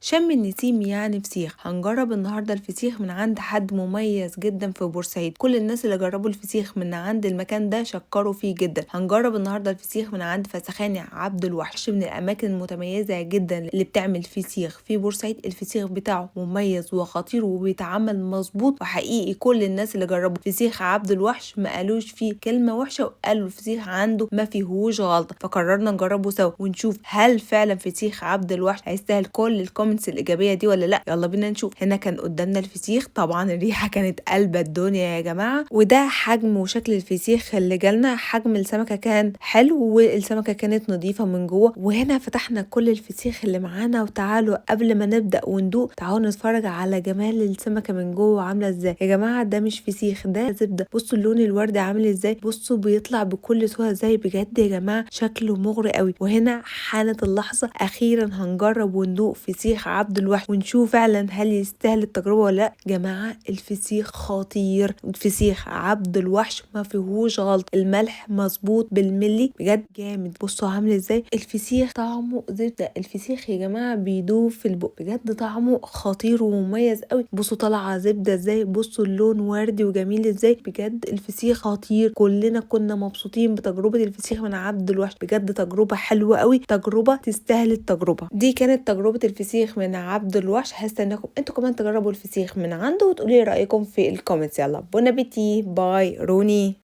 شم النسيم يعني فسيخ. هنجرب النهارده الفسيخ من عند حد مميز جدا في بورسعيد. كل الناس اللي جربوا الفسيخ من عند المكان ده شكروا فيه جدا. هنجرب النهارده الفسيخ من عند فسخاني عبد الوحش، من الاماكن المتميزه جدا اللي بتعمل فسيخ في بورسعيد. الفسيخ بتاعه مميز وخطير وبيتعمل مظبوط وحقيقي. كل الناس اللي جربوا فسيخ عبد الوحش ما قالوش فيه كلمه وحشه، وقالوا الفسيخ عنده ما فيهوش غلطه. فقررنا نجربه سوا ونشوف هل فعلا فسيخ عبد الوحش هيستاهل كل الكومنتس الايجابيه دي ولا لا. يلا بينا نشوف. هنا كان قدامنا الفسيخ، طبعا الريحه كانت قلبة الدنيا يا جماعه. وده حجم وشكل الفسيخ اللي جالنا. حجم السمكه كان حلو والسمكه كانت نظيفه من جوه. وهنا فتحنا كل الفسيخ اللي معانا، وتعالوا قبل ما نبدا وندوق تعالوا نتفرج على جمال السمكه من جوه عامله ازاي. يا جماعه ده مش فسيخ، ده زبده. بصوا اللون الوردي عامل ازاي، بصوا بيطلع بكل سهوله ازاي. بجد يا جماعه شكله مغري قوي. وهنا حانت اللحظه، اخيرا هنجرب وندوق فسيخ عبد الوحش ونشوف فعلا هل يستاهل التجربه ولا لا. جماعه الفسيخ خطير. فسيخ عبد الوحش ما فيهوش غلط. الملح مظبوط بالملي، بجد جامد. بصوا عامل ازاي الفسيخ، طعمه زبده. الفسيخ يا جماعه بيدوب في البق، بجد طعمه خطير ومميز قوي. بصوا طالعه زبده ازاي، بصوا اللون وردي وجميل ازاي. بجد الفسيخ خطير. كلنا كنا مبسوطين بتجربه الفسيخ من عبد الوحش. بجد تجربه حلوه قوي، تجربه تستاهل التجربه. دي كانت تجربه الفسيخ من عبد الوحش. هستناكم انتوا كمان تجربوا الفسيخ من عنده وتقولي رايكم في الكومنتس. يلا بون ابيتي، باي روني.